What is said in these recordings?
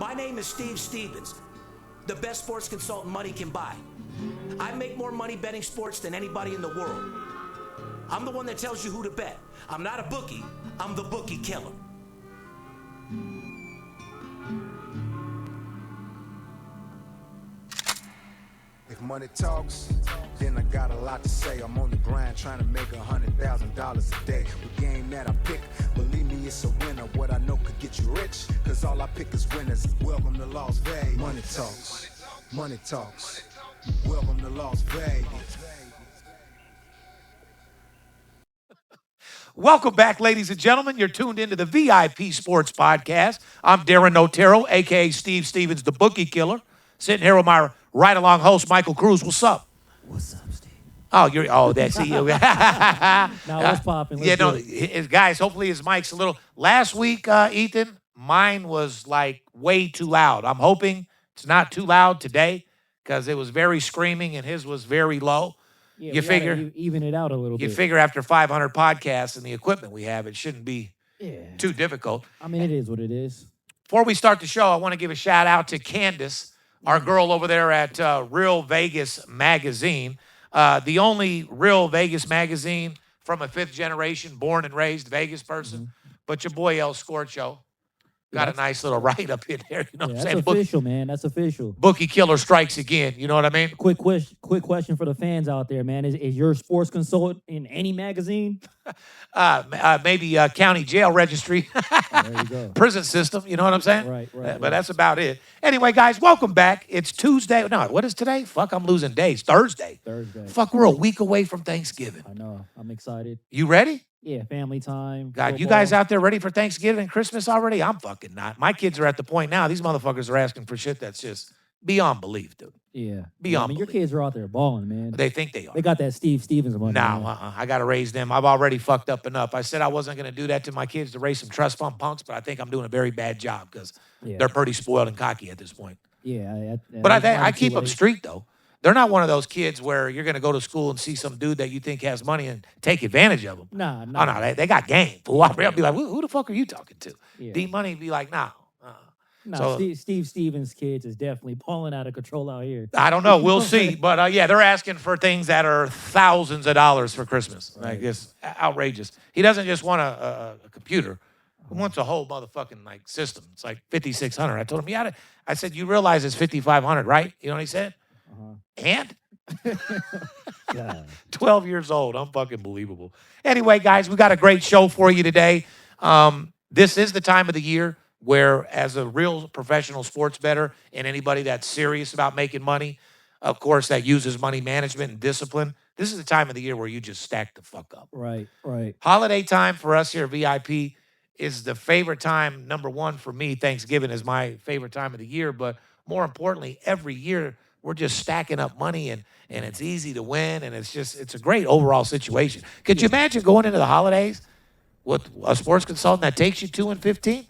My name is Steve Stevens, the best sports consultant money can buy. I make more money betting sports than anybody in the world. I'm the one that tells you who to bet. I'm not a bookie, I'm the bookie killer. If money talks, then I got a lot to say. I'm on the grind trying to make $100,000 a day. The game that I pick, believe me, it's a winner. What I know could get you rich, cause all I pick is winners. Welcome to Las Vegas. Money talks, money talks. Welcome to Las Vegas. Welcome back, ladies and gentlemen. You're tuned into the VIP Sports Podcast. I'm Darren Otero, a.k.a. Steve Stevens, the bookie killer. Sitting here with my ride-along host, Michael Cruz. What's up? What's up, Steve? That's you. Now, what's popping? Guys, hopefully his mic's a little. Last week, Ethan, mine was like way too loud. I'm hoping it's not too loud today because it was very screaming and his was very low. Yeah, you figure even it out a little bit. You figure after 500 podcasts and the equipment we have, it shouldn't be too difficult. I mean, it is what it is. Before we start the show, I want to give a shout out to Candace, our girl over there at Real Vegas Magazine, the only Real Vegas magazine from a fifth generation, born and raised Vegas person. Mm-hmm. But your boy El Scorcho got a nice little write up in there. You know what I'm saying? That's official, man. That's official. Bookie killer strikes again. You know what I mean? Quick question for the fans out there, man. Is your sports consultant in any magazine? Maybe county jail registry. There you go. Prison system. You know what I'm saying? Right. But that's about it. Anyway, guys, welcome back. It's Tuesday. No, what is today? Fuck, I'm losing days. Thursday. Fuck, we're a week away from Thanksgiving. I know. I'm excited. You ready? Yeah, family time. God, football. You guys out there ready for Thanksgiving and Christmas already? I'm fucking not. My kids are at the point now. These motherfuckers are asking for shit that's just beyond belief, dude. Yeah. Beyond your belief. kids are out there balling, man. They think they are. They got that Steve Stevens money. No, I got to raise them. I've already fucked up enough. I said I wasn't going to do that to my kids to raise some trust fund punks, but I think I'm doing a very bad job because they're pretty spoiled and cocky at this point. Yeah. But I keep them street, though. They're not one of those kids where you're going to go to school and see some dude that you think has money and take advantage of them. Nah. Oh, no, they got game. Fool. I'll be like, who the fuck are you talking to? Yeah. D-Money be like, nah. Steve Stevens' kids is definitely balling out of control out here. I don't know. We'll see. But, they're asking for things that are thousands of dollars for Christmas. Right. Like, it's outrageous. He doesn't just want a computer. He wants a whole motherfucking, system. It's like $5,600. I told him, I said, you realize it's $5,500, right? You know what he said? And 12 years old. Unfucking believable. Anyway, guys, we got a great show for you today. This is the time of the year where, as a real professional sports bettor and anybody that's serious about making money, of course, that uses money management and discipline, this is the time of the year where you just stack the fuck up. Right. Holiday time for us here at VIP is the favorite time. Number one for me, Thanksgiving is my favorite time of the year. But more importantly, every year, we're just stacking up money and it's easy to win. And it's a great overall situation. Could you imagine going into the holidays with a sports consultant that takes you 2-15?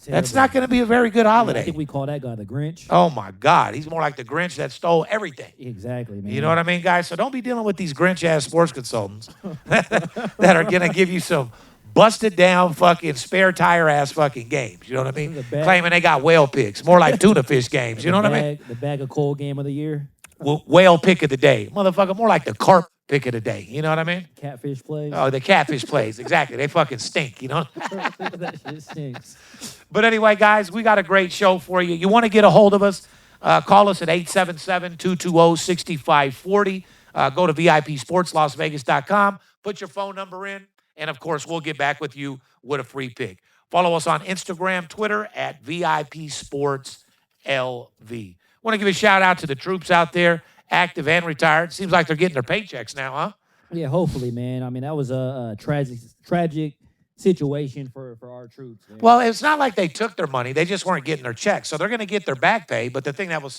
That's not going to be a very good holiday. I think we call that guy the Grinch. Oh, my God. He's more like the Grinch that stole everything. Exactly, man. You know what I mean, guys? So don't be dealing with these Grinch-ass sports consultants that are going to give you some busted down fucking spare tire ass fucking games. You know what I mean? Claiming they got whale picks. More like tuna fish games. You know what I mean? The bag of cold game of the year. Whale pick of the day. Motherfucker, more like the carp pick of the day. You know what I mean? Catfish plays. Oh, the catfish plays. Exactly. They fucking stink, you know? That shit stinks. But anyway, guys, we got a great show for you. You want to get a hold of us, call us at 877-220-6540. Go to VIPSportsLasVegas.com. Put your phone number in. And, of course, we'll get back with you with a free pick. Follow us on Instagram, Twitter at VIPSportsLV. Want to give a shout-out to the troops out there, active and retired. Seems like they're getting their paychecks now, huh? Yeah, hopefully, man. I mean, that was a tragic situation for our troops. Man. Well, it's not like they took their money. They just weren't getting their checks. So they're going to get their back pay. But the thing that was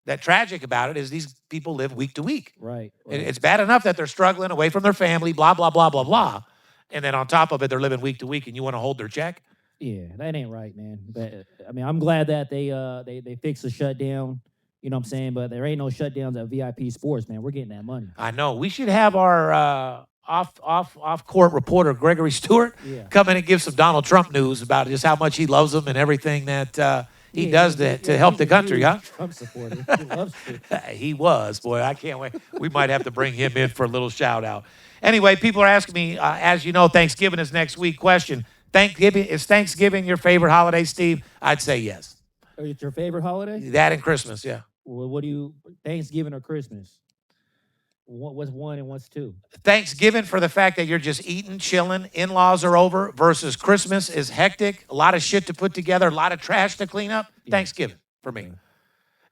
that tragic about it is these people live week to week. Right. It's bad enough that they're struggling away from their family, blah, blah, blah, blah, blah. And then on top of it, they're living week to week, and you want to hold their check? Yeah, that ain't right, man. But, I mean, I'm glad that they fixed the shutdown. You know what I'm saying? But there ain't no shutdowns at VIP Sports, man. We're getting that money. I know. We should have our off-court reporter, Gregory Stewart, come in and give some Donald Trump news about just how much he loves him and everything that he does that to help the country, huh? Trump supporter. He loves to. He was, boy. I can't wait. We might have to bring him in for a little shout out. Anyway, people are asking me, as you know, Thanksgiving is next week. Question: Is Thanksgiving your favorite holiday, Steve? I'd say yes. It's your favorite holiday? That and Christmas, yeah. Well, what do you Thanksgiving or Christmas? What's one and what's two? Thanksgiving for the fact that you're just eating, chilling, in-laws are over, versus Christmas is hectic, a lot of shit to put together, a lot of trash to clean up. Yeah. Thanksgiving for me. Yeah.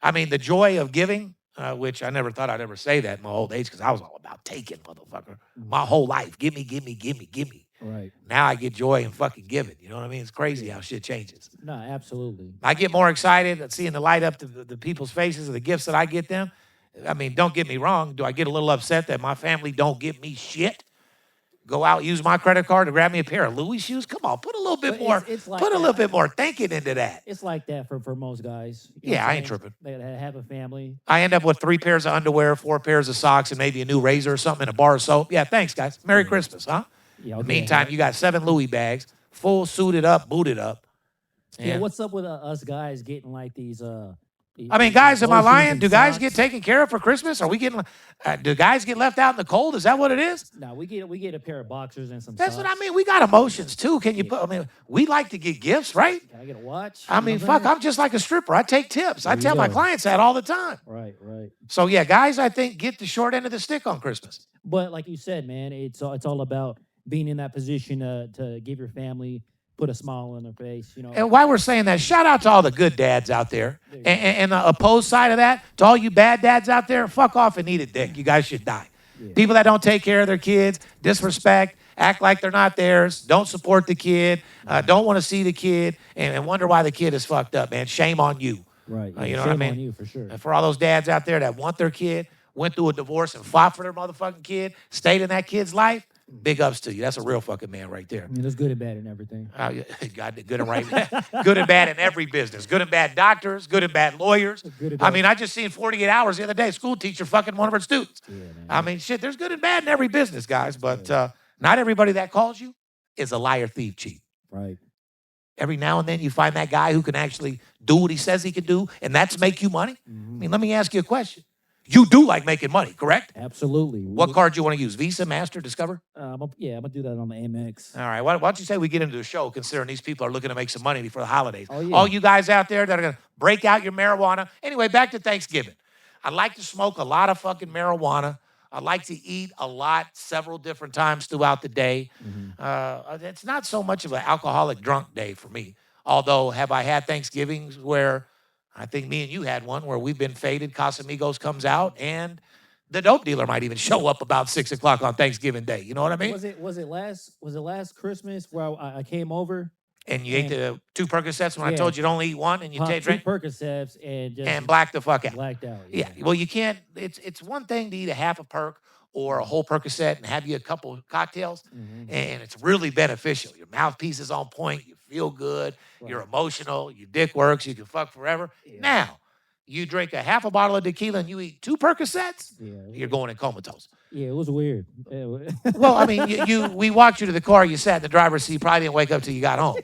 I mean, the joy of giving, which I never thought I'd ever say that in my old age because I was all about taking, motherfucker. My whole life, give me. Right. Now I get joy in fucking giving. You know what I mean? It's crazy how shit changes. No, absolutely. I get more excited at seeing the light up to the people's faces and the gifts that I get them. I mean, don't get me wrong. Do I get a little upset that my family don't give me shit? Go out, use my credit card to grab me a pair of Louis shoes? Come on, put a little bit more. It's like put a little bit more thinking into that. It's like that for most guys. Yeah, I ain't tripping. They have a family. I end up with 3 pairs of underwear, 4 pairs of socks, and maybe a new razor or something, and a bar of soap. Yeah, thanks, guys. Merry Christmas, huh? Yeah, In the meantime, you got 7 Louis bags, full suited up, booted up. Yeah, what's up with us guys getting like these? I mean, guys, am I lying? Do guys get taken care of for Christmas? Are we getting? Do guys get left out in the cold? Is that what it is? No, we get a pair of boxers and some. That's socks. what I mean. We got emotions too. Can you put? I mean, we like to get gifts, right? Can I get a watch? I mean, fuck. I'm just like a stripper. I take tips. I tell my clients that all the time. Right. So yeah, guys, I think get the short end of the stick on Christmas. But like you said, man, it's all about being in that position to give your family. Put a smile on their face, you know. And while we're saying that, shout out to all the good dads out there. And the opposed side of that, to all you bad dads out there, fuck off and eat a dick. You guys should die. Yeah. People that don't take care of their kids, disrespect, act like they're not theirs, don't support the kid, don't want to see the kid, and wonder why the kid is fucked up, man. Shame on you. Right. Yeah, you know shame what I mean? On you, for sure. And for all those dads out there that want their kid, went through a divorce and fought for their motherfucking kid, stayed in that kid's life, big ups to you. That's a real fucking man right there. I mean, there's good and bad in everything. God, good and right. Good and bad in every business. Good and bad doctors, good and bad lawyers. I mean, I just seen 48 Hours the other day. School teacher fucking one of her students. Yeah, I mean, shit, there's good and bad in every business, guys. But not everybody that calls you is a liar, thief, cheat. Right. Every now and then you find that guy who can actually do what he says he can do, and that's make you money. Mm-hmm. I mean, let me ask you a question. You do like making money, correct? Absolutely. What card do you want to use? Visa, Master, Discover? I'm going to do that on the Amex. All right. Why don't you say we get into the show, considering these people are looking to make some money before the holidays? Oh, yeah. All you guys out there that are going to break out your marijuana. Anyway, back to Thanksgiving. I like to smoke a lot of fucking marijuana. I like to eat a lot, several different times throughout the day. Mm-hmm. It's not so much of an alcoholic drunk day for me. Although, have I had Thanksgivings where I think me and you had one where we've been faded, Casamigos comes out, and the dope dealer might even show up about 6 o'clock on Thanksgiving Day. You know what I mean? Was it last Christmas where I came over? And you ate the 2 Percocets when I told you to only eat one, and you take drink 2 Percocets and blacked the fuck out. Blacked out. Yeah. Well, you can't. It's one thing to eat a half a perk or a whole Percocet and have you a couple cocktails, and it's really beneficial. Your mouthpiece is on point. You feel good. Right. You're emotional. Your dick works. You can fuck forever. Yeah. Now, you drink a half a bottle of tequila and you eat 2 Percocets, you're going in comatose. Yeah, it was weird. Well, I mean, we walked you to the car. You sat in the driver's seat. You probably didn't wake up till you got home.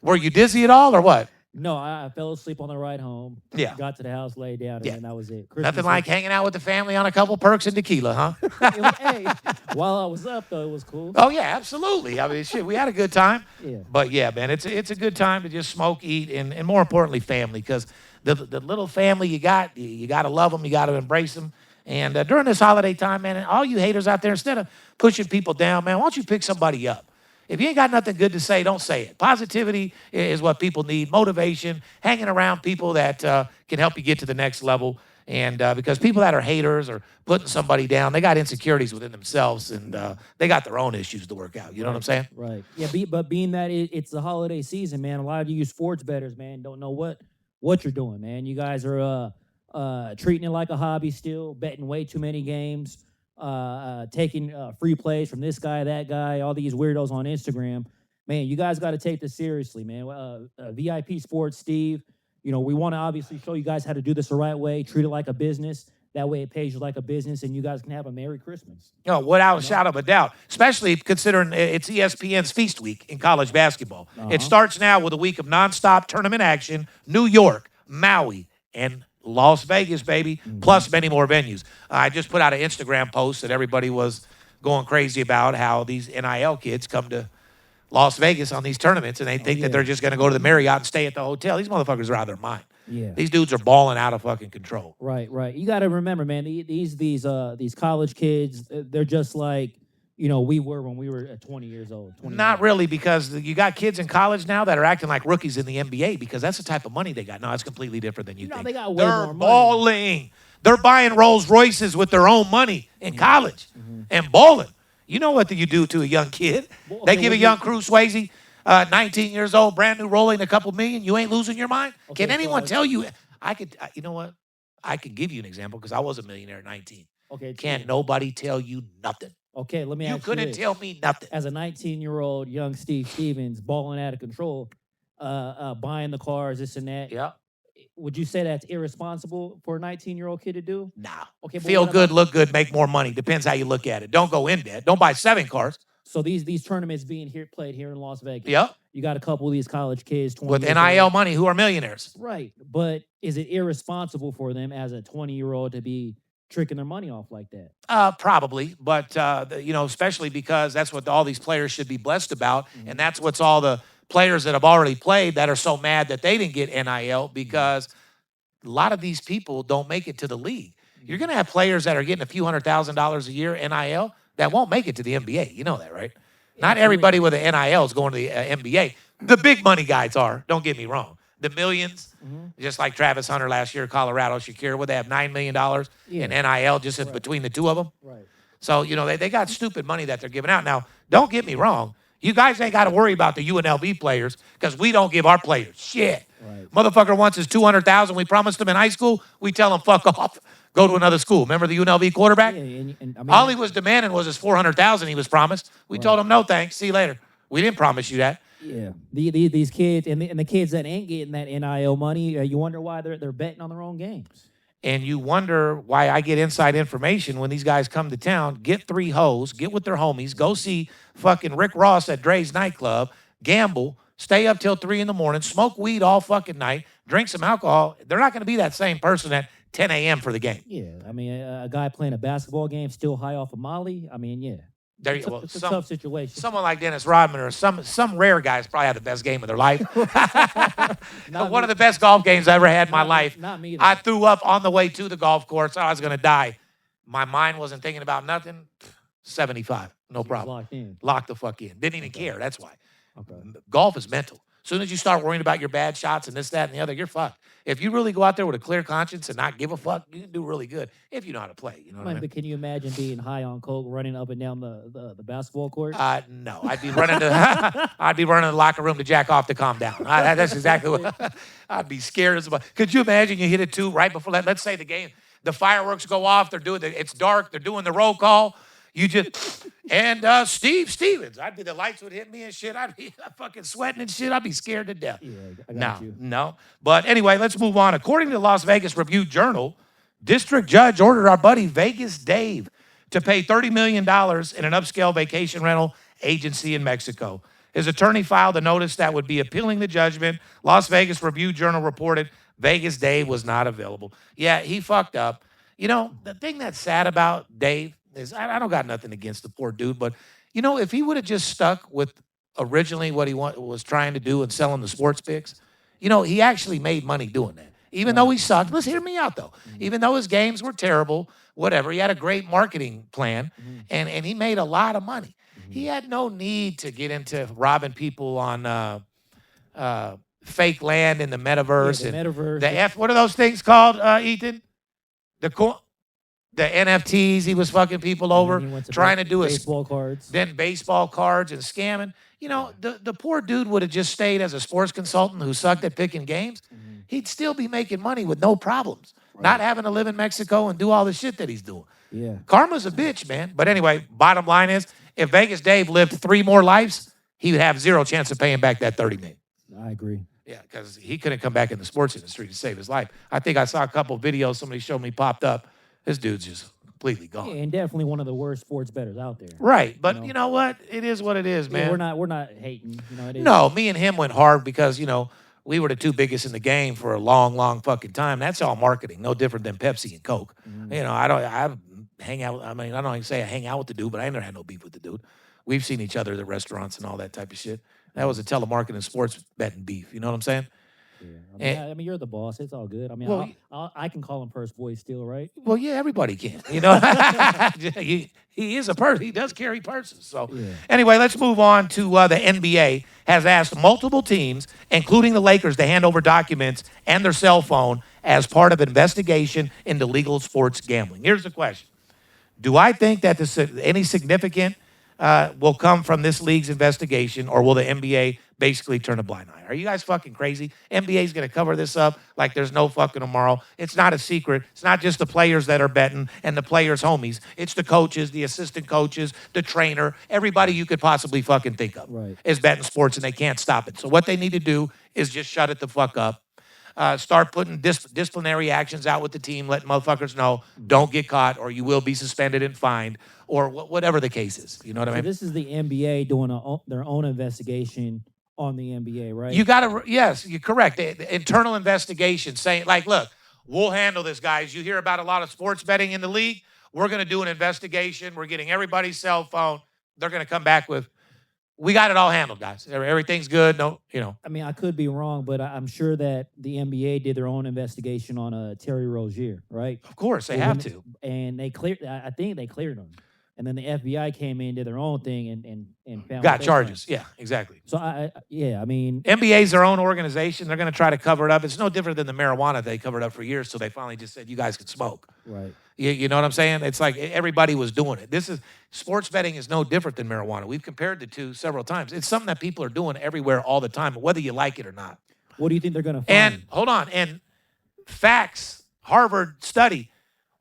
Were you dizzy at all or what? No, I fell asleep on the ride home. Yeah. Got to the house, laid down, and then that was it. Nothing like hanging out with the family on a couple perks and tequila, huh? Hey, while I was up, though, it was cool. Oh, yeah, absolutely. I mean, shit, we had a good time. Yeah. But, yeah, man, it's a good time to just smoke, eat, and more importantly, family, because the little family you got to love them. You got to embrace them. And during this holiday time, man, and all you haters out there, instead of pushing people down, man, why don't you pick somebody up? If you ain't got nothing good to say, don't say it. Positivity is what people need. Motivation, hanging around people that can help you get to the next level. And because people that are haters or putting somebody down, they got insecurities within themselves, and they got their own issues to work out. You know what I'm saying? Right. Yeah, but being that it's the holiday season, man, a lot of you sports bettors, man, don't know what you're doing, man. You guys are treating it like a hobby still, betting way too many games. Taking free plays from this guy, that guy, all these weirdos on Instagram. Man, you guys got to take this seriously, man. VIP Sports, Steve, you know, we want to obviously show you guys how to do this the right way, treat it like a business. That way it pays you like a business, and you guys can have a Merry Christmas. No, without a shadow of a doubt, especially considering it's ESPN's Feast Week in college basketball. It starts now with a week of nonstop tournament action, New York, Maui, and Las Vegas, baby, plus many more venues. I just put out an Instagram post that everybody was going crazy about how these NIL kids come to Las Vegas on these tournaments, and they think that they're just going to go to the Marriott and stay at the hotel. These motherfuckers are out of their mind. Yeah. These dudes are balling out of fucking control. Right. You got to remember, man, these college kids, they're just like, we were when we were 20 years old. 20 Not really, because you got kids in college now that are acting like rookies in the NBA because that's the type of money they got. No, it's completely different than you think. They got way They're more money. balling. They're buying Rolls Royces with their own money in college and balling. You know what you do to a young kid? Well, They okay, give a what young Cruz Swayze, 19 years old, brand new, rolling a couple million. You ain't losing your mind? Okay, Can anyone so tell you? I could, you know what? I could give you an example because I was a millionaire at 19. Okay. Can't nobody tell you nothing. Okay, let me ask you You couldn't this. tell me nothing. As a 19-year-old young Steve Stevens, balling out of control, buying the cars, this and that. Yeah. Would you say that's irresponsible for a 19-year-old kid to do? Nah. Okay, but Feel what good, about- look good, make more money. Depends how you look at it. Don't go in debt. Don't buy 7 cars. So these tournaments being played here in Las Vegas. Yep. You got a couple of these college kids, 20 With years NIL old. money, who are millionaires. Right, but is it irresponsible for them as a 20-year-old to be tricking their money off like that? Probably, but especially because that's what all these players should be blessed about, and that's what's all the players that have already played that are so mad that they didn't get NIL because a lot of these people don't make it to the league. You're going to have players that are getting a few $100,000 a year NIL that won't make it to the NBA. You know that, right? Not everybody with an NIL is going to the NBA. The big money guys are. Don't get me wrong. The millions, just like Travis Hunter last year, Colorado, Shakira, would they have $9 million in NIL just in between the two of them? Right. So, they got stupid money that they're giving out. Now, don't get me wrong. You guys ain't got to worry about the UNLV players because we don't give our players shit. Right. Motherfucker wants his $200,000 we promised him in high school. We tell him, fuck off. Go to another school. Remember the UNLV quarterback? Yeah, and I mean, All he was demanding was his $400,000 he was promised. We told him, no thanks. See you later. We didn't promise you that. yeah, these kids and the kids that ain't getting that NIL money, you wonder why they're betting on their own games. And you wonder why I get inside information when these guys come to town, get 3 hoes, get with their homies, go see fucking Rick Ross at Dre's nightclub, gamble, stay up till 3 in the morning, smoke weed all fucking night, drink some alcohol. They're not going to be that same person at 10 a.m. for the game. Yeah, I mean, a guy playing a basketball game still high off of Molly. I mean, yeah, There it's, you go. it's a tough situation. Someone like Dennis Rodman or some rare guys probably had the best game of their life. One of the best golf games I ever had in my life. Not me. I threw up on the way to the golf course. I was going to die. My mind wasn't thinking about nothing. 75. No problem. Locked in. Locked the fuck in. Didn't even care. That's why. Okay. Golf is mental. As soon as you start worrying about your bad shots and this, that, and the other, you're fucked. If you really go out there with a clear conscience and not give a fuck, you can do really good if you know how to play. You know what I mean? But can you imagine being high on coke, running up and down the basketball court? No, I'd be running to I'd be running to the locker room to jack off to calm down. That's exactly what I'd be scared as well. Could you imagine you hit it 2 right before let's say the game, the fireworks go off, it's dark, they're doing the roll call. You just and Steve Stevens, the lights would hit me and shit. I'd be fucking sweating and shit. I'd be scared to death. Yeah, I got you. No. But anyway, let's move on. According to the Las Vegas Review-Journal, district judge ordered our buddy Vegas Dave to pay $30 million in an upscale vacation rental agency in Mexico. His attorney filed a notice that would be appealing the judgment. Las Vegas Review-Journal reported Vegas Dave was not available. Yeah, he fucked up. The thing that's sad about Dave is I don't got nothing against the poor dude, but if he would have just stuck with originally what he was trying to do and selling the sports picks, he actually made money doing that. Even though he sucked, let's hear me out though. Even though his games were terrible, whatever, he had a great marketing plan and he made a lot of money. He had no need to get into robbing people on fake land in the metaverse. Yeah, the metaverse. The what are those things called, Ethan? The NFTs, he was fucking people over, trying to do baseball cards. Then baseball cards and scamming. The poor dude would have just stayed as a sports consultant who sucked at picking games. He'd still be making money with no problems, not having to live in Mexico and do all the shit that he's doing. Yeah. Karma's a bitch, man. But anyway, bottom line is, if Vegas Dave lived 3 more lives, he would have 0 chance of paying back that $30 million. I agree. Yeah, because he couldn't come back in the sports industry to save his life. I think I saw a couple of videos somebody showed me popped up This dude's just completely gone. Yeah, and definitely one of the worst sports bettors out there. Right, but you know what? It is what it is, man. Yeah, we're not hating. You know, it is. No, me and him went hard because we were the two biggest in the game for a long, long fucking time. That's all marketing, no different than Pepsi and Coke. I hang out. I mean, I don't even say I hang out with the dude, but I never had no beef with the dude. We've seen each other at restaurants and all that type of shit. That was a telemarketing sports betting beef. You know what I'm saying? Yeah. I mean, you're the boss. It's all good. I mean, I can call him first voice still, right? Well, yeah, everybody can. He is a person. He does carry purses. So anyway, let's move on to the NBA has asked multiple teams, including the Lakers, to hand over documents and their cell phone as part of investigation into legal sports gambling. Here's the question. Do I think that any significant will come from this league's investigation, or will the NBA basically turn a blind eye? Are you guys fucking crazy? NBA's going to cover this up like there's no fucking tomorrow. It's not a secret. It's not just the players that are betting and the players' homies. It's the coaches, the assistant coaches, the trainer, everybody you could possibly fucking think of is betting sports, and they can't stop it. So what they need to do is just shut it the fuck up. Start putting disciplinary actions out with the team, letting motherfuckers know, don't get caught or you will be suspended and fined, or whatever the case is. You know what I mean? This is the NBA doing their own investigation on the NBA, right? You got to, yes, you're correct. The internal investigation saying, like, look, we'll handle this, guys. You hear about a lot of sports betting in the league. We're going to do an investigation. We're getting everybody's cell phone. They're going to come back with, we got it all handled, guys. Everything's good. No, I mean, I could be wrong, but I'm sure that the NBA did their own investigation on Terry Rozier, right? Of course, they have to. And they cleared. I think they cleared him. And then the FBI came in, did their own thing, and found got charges. Yeah, exactly. So I mean, NBA's their own organization. They're going to try to cover it up. It's no different than the marijuana they covered up for years. So they finally just said, you guys can smoke. Right. You know what I'm saying? It's like everybody was doing it. Sports betting is no different than marijuana. We've compared the two several times. It's something that people are doing everywhere all the time, whether you like it or not. What do you think they're going to find? And hold on. And facts, Harvard study,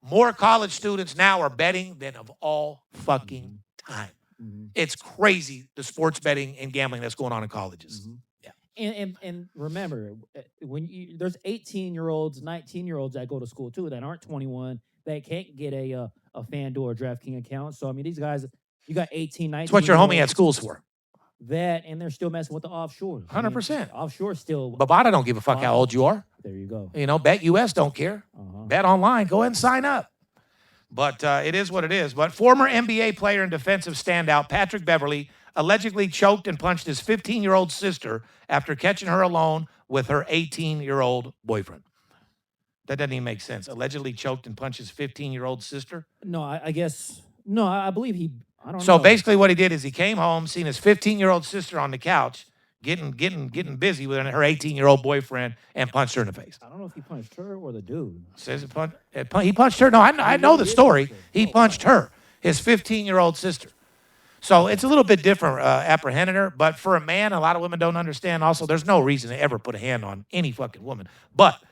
more college students now are betting than of all fucking time. It's crazy, the sports betting and gambling that's going on in colleges. Yeah. And remember, there's 18-year-olds, 19-year-olds that go to school too that aren't 21, that can't get a FanDuel or DraftKings account. So I mean, these guys, you got 18, 19. It's what your homie at school's for. That, and they're still messing with the offshore. 100%. Offshore still. Bovada don't give a fuck how old you are. There you go. Bet US don't care. Bet online. Go ahead and sign up. But it is what it is. But former NBA player and defensive standout Patrick Beverley allegedly choked and punched his 15-year-old sister after catching her alone with her 18-year-old boyfriend. That doesn't even make sense. Allegedly choked and punched his 15-year-old sister? No, I guess. No, I believe he. I don't know. So basically what he did is he came home, seen his 15-year-old sister on the couch, getting busy with her 18-year-old boyfriend, and punched her in the face. I don't know if he punched her or the dude. Says he punched her. No, I know the story. He punched her, his 15-year-old sister. So it's a little bit different apprehending her. But for a man, a lot of women don't understand. Also, there's no reason to ever put a hand on any fucking woman. But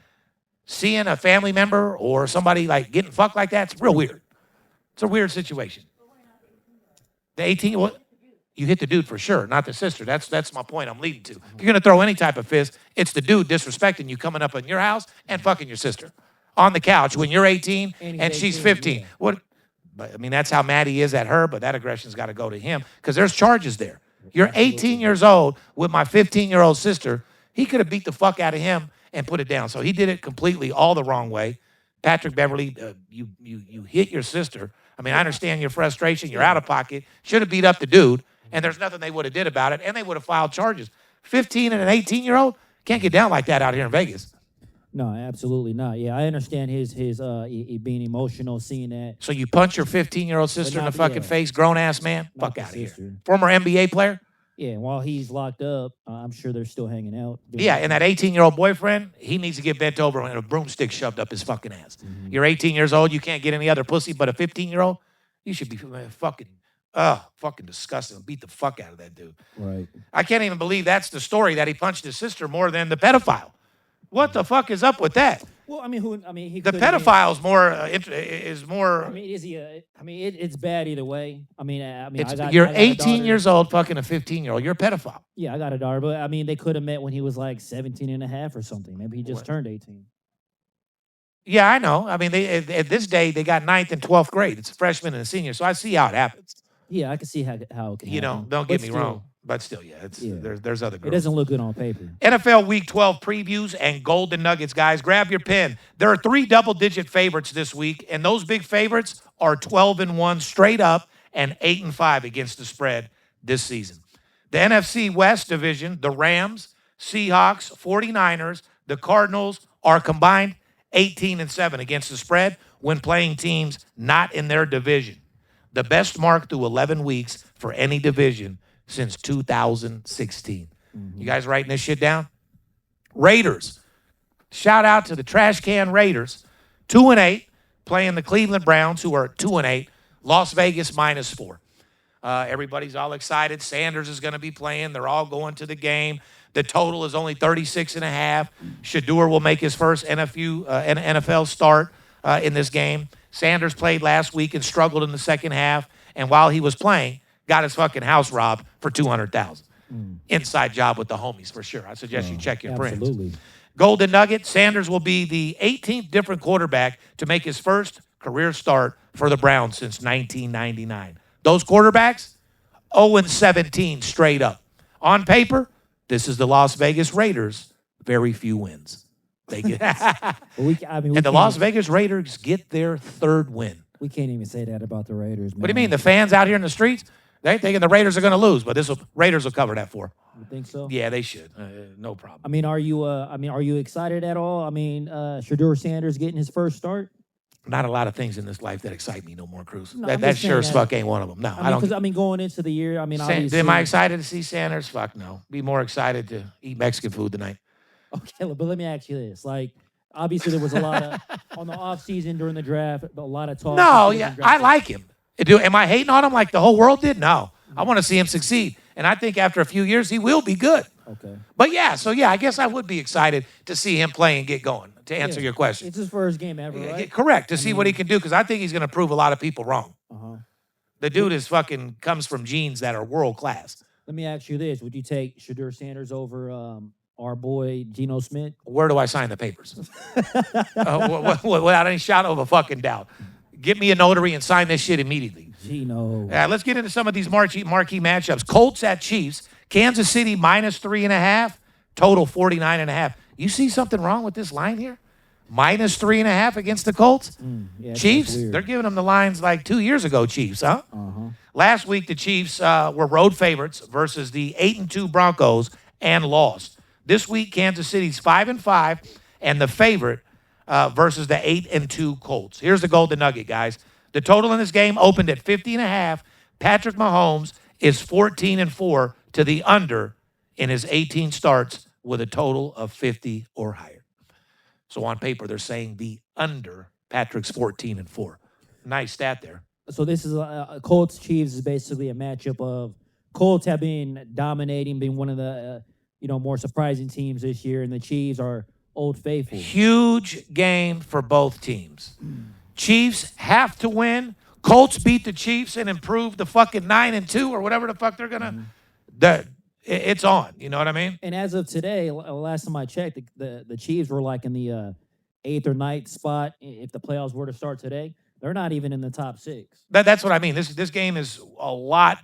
seeing a family member or somebody like getting fucked like that, it's real weird. It's a weird situation. The 18, well, you hit the dude for sure, not the sister. That's my point I'm leading to. If you're going to throw any type of fist, it's the dude disrespecting you coming up in your house and fucking your sister on the couch when you're 18 and she's 15. Yeah. What? But, I mean, that's how mad he is at her, but that aggression's got to go to him because there's charges there. You're 18 years old with my 15-year-old sister. He could have beat the fuck out of him and put it down. So he did it completely all the wrong way. Patrick Beverley, you hit your sister. I mean, I understand your frustration. You're out of pocket. Should have beat up the dude, and there's nothing they would have did about it, and they would have filed charges. 15 and an 18-year-old can't get down like that out here in Vegas. No, absolutely not. Yeah, I understand his being emotional, seeing that. So you punch your 15-year-old sister in the fucking face, grown-ass man? Fuck out of here. Former NBA player? Yeah, and while he's locked up, I'm sure they're still hanging out. Yeah, and that 18-year-old boyfriend, he needs to get bent over and a broomstick shoved up his fucking ass. You're 18 years old, you can't get any other pussy but a 15-year-old? You should be fucking disgusting. Beat the fuck out of that dude. Right. I can't even believe that's the story, that he punched his sister more than the pedophile. What the fuck is up with that? Well, he the pedophile is more. I mean, is he? It's bad either way. You're 18 years old, fucking a 15-year-old. You're a pedophile. Yeah, I got a daughter, but they could have met when he was like 17 and a half or something. Maybe he just turned 18. Yeah, I know. I mean, at this day, they got 9th and 12th grade. It's a freshman and a senior. So I see how it happens. Yeah, I can see how it can You know, happen. don't But get me still, wrong. But still, yeah, there's other It girls. doesn't look good on paper. NFL Week 12 previews and Golden Nuggets, guys. Grab your pen. There are 3 double-digit favorites this week, and those big favorites are 12-1 straight up and 8-5 against the spread this season. The NFC West division, the Rams, Seahawks, 49ers, the Cardinals are combined 18-7 against the spread when playing teams not in their division. The best mark through 11 weeks for any division since 2016. You guys writing this shit down? Raiders. Shout out to the trash can Raiders. 2-8, playing the Cleveland Browns, who are 2-8. Las Vegas -4. Everybody's all excited. Sanders is going to be playing. They're all going to the game. The total is only 36.5. Shedeur will make his first NFL start in this game. Sanders played last week and struggled in the second half. And while he was playing, got his fucking house robbed for $200,000. Inside job with the homies for sure. I suggest you check your Absolutely. friends. Golden Nugget, Sanders will be the 18th different quarterback to make his first career start for the Browns since 1999. Those quarterbacks, 0-17 straight up. On paper, this is the Las Vegas Raiders. Very few wins. They get and the Las Vegas Raiders get their 3rd win. We can't even say that about the Raiders, man. What do you mean? The fans out here in the streets, they thinking the Raiders are going to lose, but Raiders will cover that for them. You think so? Yeah, they should. No problem. I mean, are you excited at all? I mean, Shedeur Sanders getting his first start? Not a lot of things in this life that excite me no more, Cruz. No, that I'm that just sure as saying fuck ain't one of them. No, I don't. Because going into the year, I mean, obviously, Am I excited to see Sanders? Fuck no. Be more excited to eat Mexican food tonight. Okay, but let me ask you this: like, obviously, there was a lot of on the off season during the draft, a lot of talk. No, yeah, I like him. Am I hating on him like the whole world did? No, I want to see him succeed, and I think after a few years he will be good. Okay. But yeah, I guess I would be excited to see him play and get going. To answer your question, it's his first game ever, right? Correct. To see what he can do, because I think he's going to prove a lot of people wrong. The dude is fucking comes from genes that are world class. Let me ask you this: would you take Shedeur Sanders over our boy Geno Smith? Where do I sign the papers? Without any shadow of a fucking doubt. Get me a notary and sign this shit immediately. Geno. Let's get into some of these marquee matchups. Colts at Chiefs. Kansas City -3.5. Total 49.5. You see something wrong with this line here? -3.5 against the Colts? Yeah, Chiefs, they're giving them the lines like 2 years ago, Chiefs, huh? Last week, the Chiefs were road favorites versus the 8-2 Broncos and lost. This week, Kansas City's 5-5 and the favorite versus the 8-2 Colts. Here's the Golden Nugget, guys. The total in this game opened at 50.5. Patrick Mahomes is 14-4 to the under in his 18 starts with a total of 50 or higher. So on paper, they're saying the under. Patrick's 14-4. Nice stat there. So this is Colts Chiefs is basically a matchup of Colts have been dominating, being one of the more surprising teams this year, and the Chiefs are Old Faithful. Huge game for both teams. Chiefs have to win. Colts beat the Chiefs and improve the fucking 9-2 or whatever the fuck they're gonna. It's on. You know what I mean? And as of today, last time I checked, the Chiefs were like in the 8th or 9th spot. If the playoffs were to start today, they're not even in the top 6. That's what I mean. This game is a lot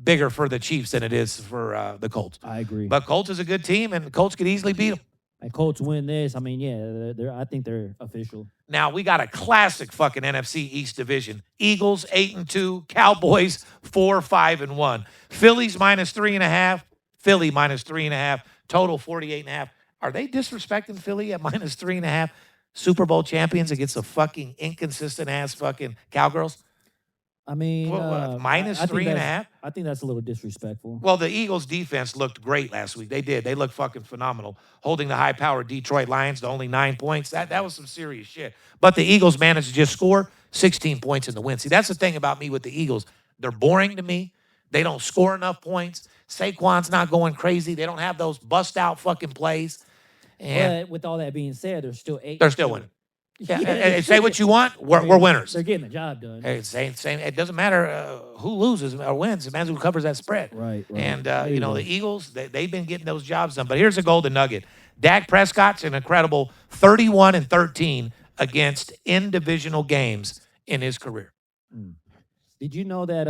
bigger for the Chiefs than it is for the Colts. I agree. But Colts is a good team, and the Colts could easily beat them. And Colts win this. I mean, yeah, I think they're official. Now, we got a classic fucking NFC East division. Eagles, 8-2. Cowboys, 4-5-1. Phillies, -3.5. Philly, -3.5. Total, 48.5. Are they disrespecting Philly at -3.5? Super Bowl champions against the fucking inconsistent-ass fucking Cowgirls? I mean, -3.5? I think that's a little disrespectful. Well, the Eagles' defense looked great last week. They did. They looked fucking phenomenal, holding the high-powered Detroit Lions to only 9 points. That was some serious shit. But the Eagles managed to just score 16 points in the win. See, that's the thing about me with the Eagles. They're boring to me. They don't score enough points. Saquon's not going crazy. They don't have those bust-out fucking plays. And but with all that being said, they're still 8. they're still winning. Yeah, and say what you want, we're winners. They're getting the job done. Hey, same. It doesn't matter who loses or wins. It matters who covers that spread. Right. And, the Eagles, they've been getting those jobs done. But here's a golden nugget. Dak Prescott's an incredible 31-13 against in divisional games in his career. Did you know that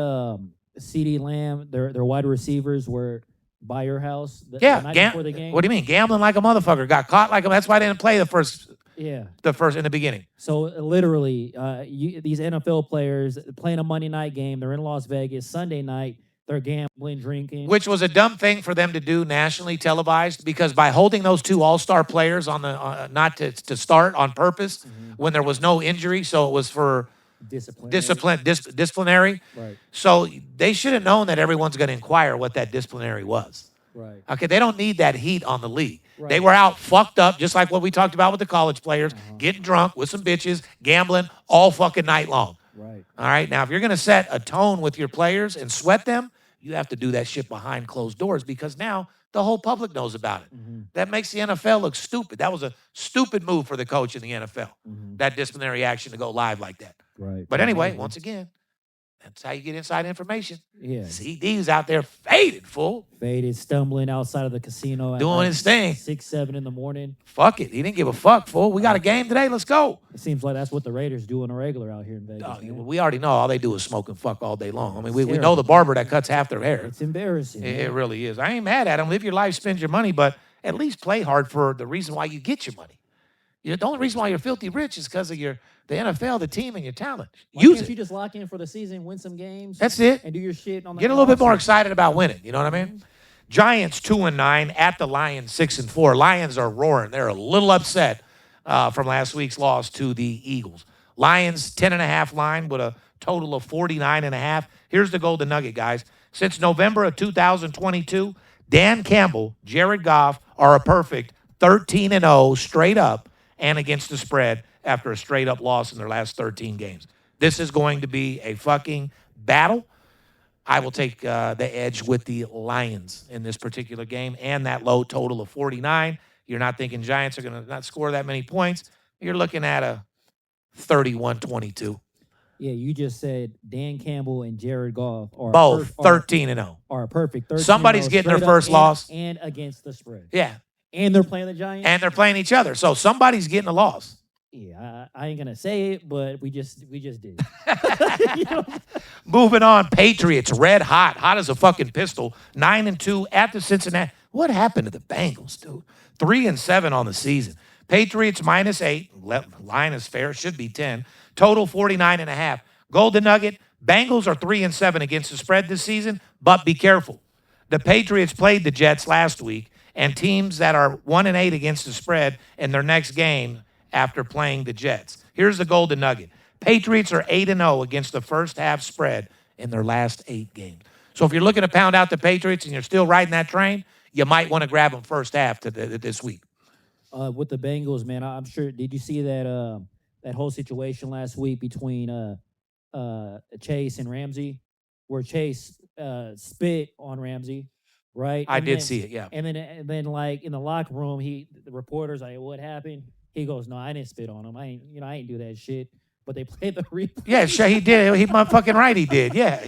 CeeDee Lamb, their wide receivers were by your house the night before the game? What do you mean? Gambling like a motherfucker. Got caught like a. That's why they didn't play the first in the beginning. So literally, these NFL players playing a Monday night game. They're in Las Vegas. Sunday night, they're gambling, drinking. Which was a dumb thing for them to do nationally televised, because by holding those two all-star players on the not to start on purpose when there was no injury, so it was for disciplinary. Right. So they should have known that everyone's going to inquire what that disciplinary was. Right. Okay, they don't need that heat on the league. Right. They were out fucked up, just like what we talked about with the college players, getting drunk with some bitches, gambling all fucking night long. Right. All right, now if you're going to set a tone with your players and sweat them, you have to do that shit behind closed doors, because now the whole public knows about it. That makes the NFL look stupid. That was a stupid move for the coach in the NFL, that disciplinary action to go live like that. Right. But anyway, once again, that's how you get inside information. Yeah. CD's out there faded, fool. Faded, stumbling outside of the casino at Doing his thing. 6, 7 in the morning. Fuck it. He didn't give a fuck, fool. We got a game today. Let's go. It seems like that's what the Raiders do on a regular out here in Vegas. We already know all they do is smoke and fuck all day long. I mean, we know the barber that cuts half their hair. It's embarrassing. It really is. I ain't mad at him. Live your life, spend your money, but at least play hard for the reason why you get your money. The only reason why you're filthy rich is because of the NFL, the team, and your talent. Use it. You just lock in for the season, win some games. That's it. And do your shit on the Get a little bit more excited about winning. You know what I mean? Giants 2-9 at the Lions 6-4. Lions are roaring. They're a little upset from last week's loss to the Eagles. Lions 10.5 line with a total of 49.5. Here's the golden nugget, guys. Since November of 2022, Dan Campbell, Jared Goff are a perfect 13-0 straight up and against the spread after a straight up loss in their last 13 games. This is going to be a fucking battle. I will take the edge with the Lions in this particular game and that low total of 49. You're not thinking Giants are going to not score that many points. You're looking at a 31-22. Yeah, you just said Dan Campbell and Jared Goff are both 13-0. Are a perfect 13-0. Somebody's getting their first loss. And against the spread. Yeah. And they're playing the Giants. And they're playing each other. So somebody's getting a loss. Yeah, I ain't gonna say it, but we just did. Moving on, Patriots red hot as a fucking pistol. 9-2 at the Cincinnati. What happened to the Bengals, dude? 3-7 on the season. Patriots -8. Line is fair. Should be 10. Total 49.5. Golden nugget. Bengals are 3-7 against the spread this season, but be careful. The Patriots played the Jets last week, and teams that are 1-8 against the spread in their next game after playing the Jets. Here's the golden nugget. Patriots are 8-0 against the first half spread in their last 8 games. So if you're looking to pound out the Patriots and you're still riding that train, you might want to grab them first half this week. With the Bengals, man, I'm sure. Did you see that that whole situation last week between Chase and Ramsey, where Chase spit on Ramsey, right? I did see it, yeah. And then like in the locker room, the reporters like, what happened? He goes, no, I didn't spit on him. I ain't do that shit. But they played the replay. Yeah, sure, he did. He motherfucking right, he did. Yeah.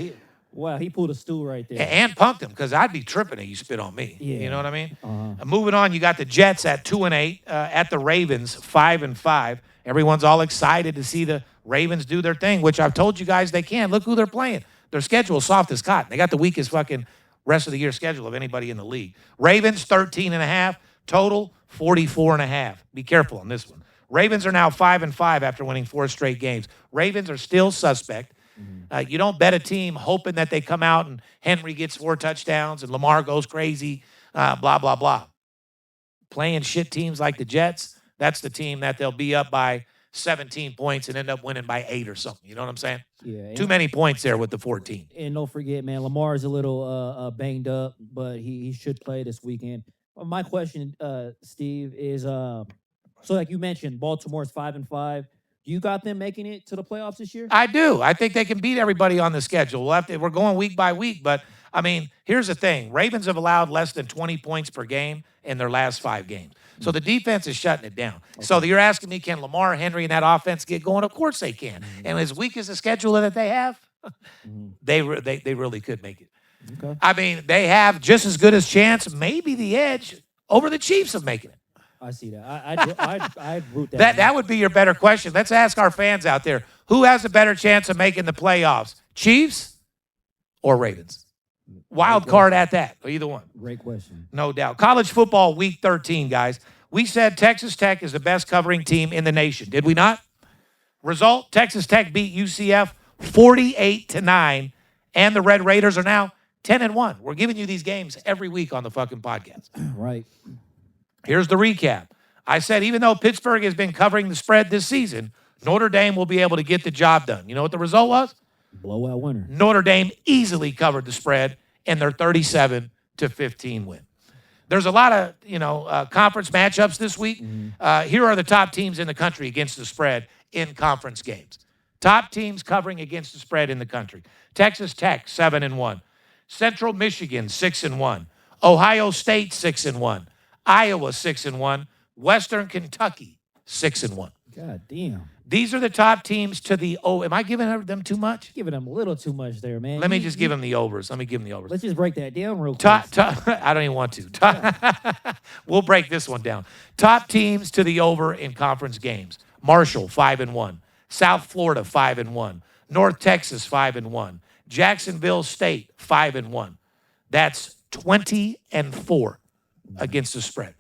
Wow, he pulled a stool right there. And punked him, because I'd be tripping if you spit on me. Yeah. You know what I mean? Moving on, you got the Jets at 2-8, at the Ravens 5-5. Everyone's all excited to see the Ravens do their thing, which I've told you guys they can. Look who they're playing. Their schedule's soft as cotton. They got the weakest fucking rest of the year schedule of anybody in the league. Ravens 13.5, total 44.5. Be careful on this one. Ravens are now 5-5 after winning 4 straight games. Ravens are still suspect. You don't bet a team hoping that they come out and Henry gets 4 touchdowns and Lamar goes crazy, blah, blah, blah. Playing shit teams like the Jets, that's the team that they'll be up by 17 points and end up winning by 8 or something. You know what I'm saying? Yeah. Too many points there with the 14. And don't forget, man, Lamar's a little banged up, but he should play this weekend. My question, Steve, is so like you mentioned, Baltimore's 5-5. You got them making it to the playoffs this year? I do. I think they can beat everybody on the schedule. We're going week by week, but I mean, here's the thing. Ravens have allowed less than 20 points per game in their last 5 games. So the defense is shutting it down. Okay. So you're asking me, can Lamar, Henry, and that offense get going? Of course they can. And as weak as the schedule that they have, they really could make it. Okay. I mean, they have just as good as chance, maybe the edge, over the Chiefs of making it. I see that. I'd root that. That would be your better question. Let's ask our fans out there. Who has a better chance of making the playoffs? Chiefs or Ravens? Wild card at that. Either one. Great question. No doubt. College football week 13, guys. We said Texas Tech is the best covering team in the nation. Did we not? Result, Texas Tech beat UCF 48-9, and the Red Raiders are now 10-1. We're giving you these games every week on the fucking podcast. Right. Here's the recap. I said even though Pittsburgh has been covering the spread this season, Notre Dame will be able to get the job done. You know what the result was? Blowout winner. Notre Dame easily covered the spread in their 37-15 win. There's a lot of, conference matchups this week. Here are the top teams in the country against the spread in conference games. Top teams covering against the spread in the country. Texas Tech, 7-1. Central Michigan, 6-1. Ohio State, 6-1. Iowa, 6-1. Western Kentucky, 6-1. God damn. These are the top teams to the Am I giving them too much? Giving them a little too much there, man. Let me just give them the overs. Let me give them the overs. Let's just break that down real quick. I don't even want to. We'll break this one down. Top teams to the over in conference games. Marshall, 5-1. South Florida, 5-1. North Texas, 5-1. Jacksonville State, 5-1. That's 20-4 against the spread.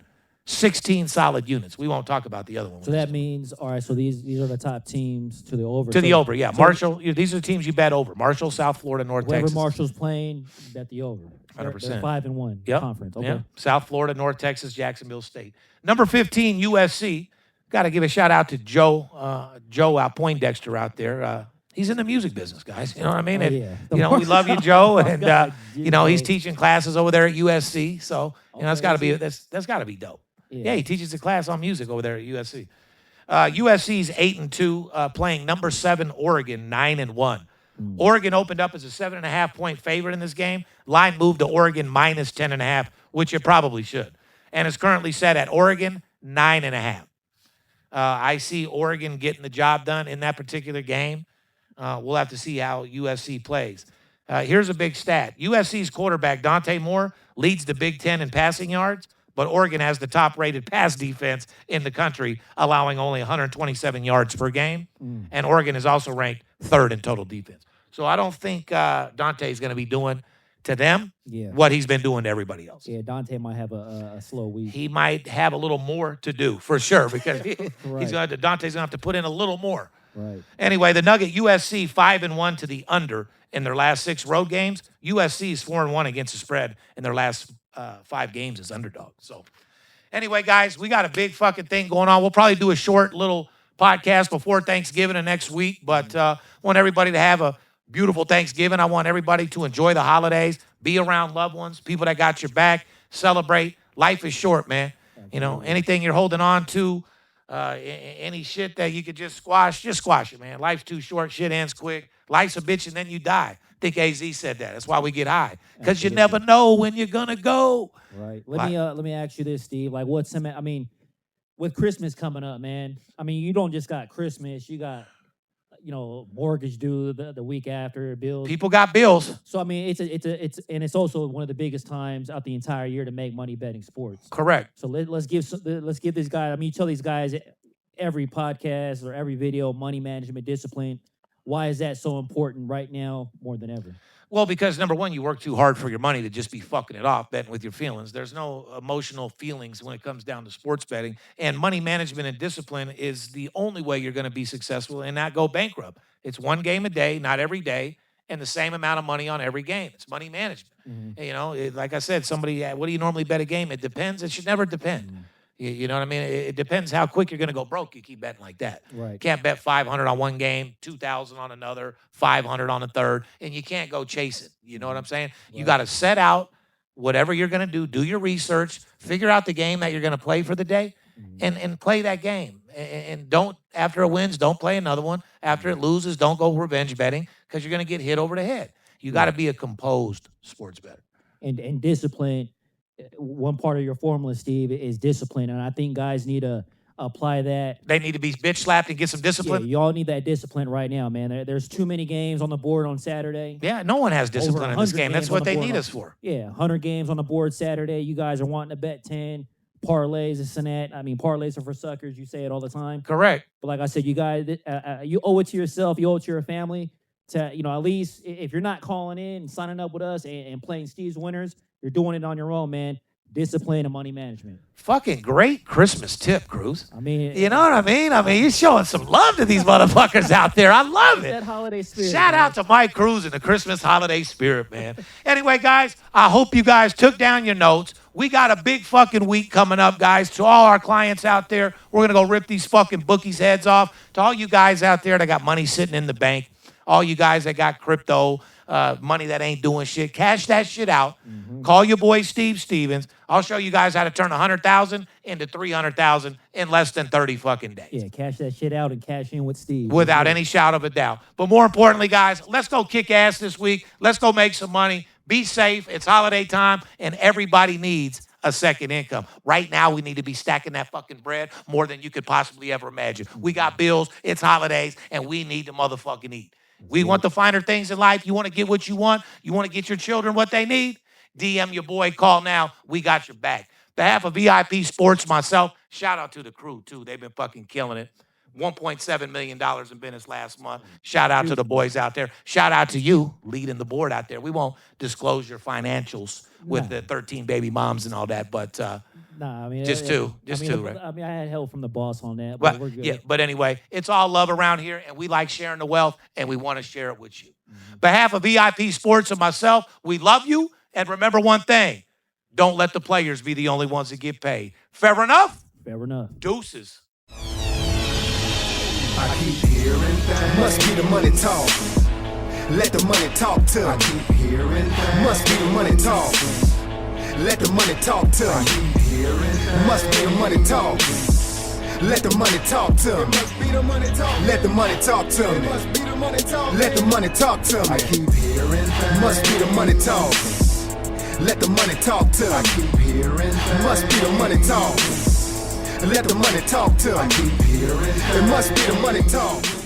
16 solid units. We won't talk about the other one. So that means, all right, so these are the top teams to the over. To the over, yeah. Marshall, these are the teams you bet over. Marshall, South Florida, North Texas. Whoever Marshall's playing, bet the over. 100%. They're 5-1 Yep. conference. Okay. Yep. South Florida, North Texas, Jacksonville State. Number 15, USC. Got to give a shout out to Joe Poindexter out there. He's in the music business, guys. You know what I mean? Oh, yeah. We love you, Joe, and he's teaching classes over there at USC. So that's got to be that's got to be dope. Yeah, he teaches a class on music over there at USC. USC's 8-2, playing number 7 Oregon 9-1. Oregon opened up as a 7.5-point favorite in this game. Line moved to Oregon minus 10.5, which it probably should, and it's currently set at Oregon 9.5. I see Oregon getting the job done in that particular game. We'll have to see how USC plays. Here's a big stat. USC's quarterback, Dante Moore, leads the Big Ten in passing yards, but Oregon has the top-rated pass defense in the country, allowing only 127 yards per game. And Oregon is also ranked 3rd in total defense. So I don't think Dante's going to be doing to them what he's been doing to everybody else. Yeah, Dante might have a slow week. He might have a little more to do, for sure, because Right. Dante's going to have to put in a little more. Right. Anyway, the Nugget, USC 5-1 to the under in their last 6 road games. USC is 4-1 against the spread in their last 5 games as underdog. So anyway, guys, we got a big fucking thing going on. We'll probably do a short little podcast before Thanksgiving of next week, but want everybody to have a beautiful Thanksgiving. I want everybody to enjoy the holidays, be around loved ones, people that got your back, celebrate. Life is short, man. You know, anything you're holding on to, any shit that you could just squash it, man. Life's too short. Shit ends quick. Life's a bitch and then you die. I think AZ said that. That's why we get high, because you never know when you're going to go. Right. Let me ask you this, Steve. Like, with Christmas coming up, man, you don't just got Christmas. You got, mortgage due the week after, bills. People got bills. So it's also one of the biggest times out the entire year to make money betting sports. Correct. So let's give this guy. You tell these guys every podcast or every video, money management discipline. Why is that so important right now more than ever? Well, because number one, you work too hard for your money to just be fucking it off, betting with your feelings. There's no emotional feelings when it comes down to sports betting. And money management and discipline is the only way you're going to be successful and not go bankrupt. It's one game a day, not every day, and the same amount of money on every game. It's money management. Mm-hmm. Like I said, what do you normally bet a game? It depends. It should never depend. Mm-hmm. You know what I mean? It depends how quick you're going to go broke. You keep betting like that. Right. You can't bet 500 on one game, 2,000 on another, 500 on a third, and you can't go chase it. You know what I'm saying? Right. You got to set out whatever you're going to do your research, figure out the game that you're going to play for the day, and play that game. And don't, after it wins, don't play another one. After it loses, don't go revenge betting, because you're going to get hit over the head. You got to be a composed sports bettor. And discipline. One part of your formula, Steve, is discipline, and I think guys need to apply that. They need to be bitch slapped and get some discipline. Yeah, y'all need that discipline right now, man. There's too many games on the board on Saturday. Yeah, no one has discipline in this game. That's what they need us for. Yeah, 100 games on the board Saturday. You guys are wanting to bet 10, parlays, this and that. I mean, parlays are for suckers. You say it all the time. Correct. But like I said, you guys, you owe it to yourself. You owe it to your family to, you know, at least if you're not calling in and signing up with us and playing Steve's Winners, you're doing it on your own, man. Discipline and money management. Fucking great Christmas tip, Cruz. I mean, you know what I mean? I mean, you're showing some love to these motherfuckers out there. I love it. That holiday spirit. Shout out to Mike Cruz and the Christmas holiday spirit, man. Anyway, guys, I hope you guys took down your notes. We got a big fucking week coming up, guys. To all our clients out there, we're going to go rip these fucking bookies' heads off. To all you guys out there that got money sitting in the bank, all you guys that got crypto, money that ain't doing shit, cash that shit out. Mm-hmm. Call your boy Steve Stevens. I'll show you guys how to turn 100,000 into 300,000 in less than 30 fucking days. Yeah, cash that shit out and cash in with Steve. Without any shout of a doubt. But more importantly, guys, let's go kick ass this week. Let's go make some money. Be safe. It's holiday time, and everybody needs a second income. Right now, we need to be stacking that fucking bread more than you could possibly ever imagine. We got bills, it's holidays, and we need to motherfucking eat. We want the finer things in life. You want to get what you want? You want to get your children what they need? DM your boy, call now. We got your back. Behalf of VIP Sports, myself, shout out to the crew, too. They've been fucking killing it. $1.7 million in business last month. Shout out to the boys out there. Shout out to you leading the board out there. We won't disclose your financials with the 13 baby moms and all that, but nah, I mean, just two, right? I mean, I had help from the boss on that, but we're good. Yeah, but anyway, it's all love around here, and we like sharing the wealth, and we want to share it with you. Behalf of VIP Sports and myself, we love you, and remember one thing: don't let the players be the only ones that get paid. Fair enough? Fair enough. Deuces. I keep hearing things. Must be the money talk. Let the money talk to me. I keep hearing things. Must be the money talk. Let the money talk to me. I keep hearing things. Must be the money talk. Let the money talk to me. It must be the money talk. Let the money talk to me. It must be the money talk. Let the money talk to me. I keep hearing things. Must be the money talk. Let the money talk to me. I keep hearing things. Must be the money talk. Let the money talk to me. I keep hearing things. It must be the money talk.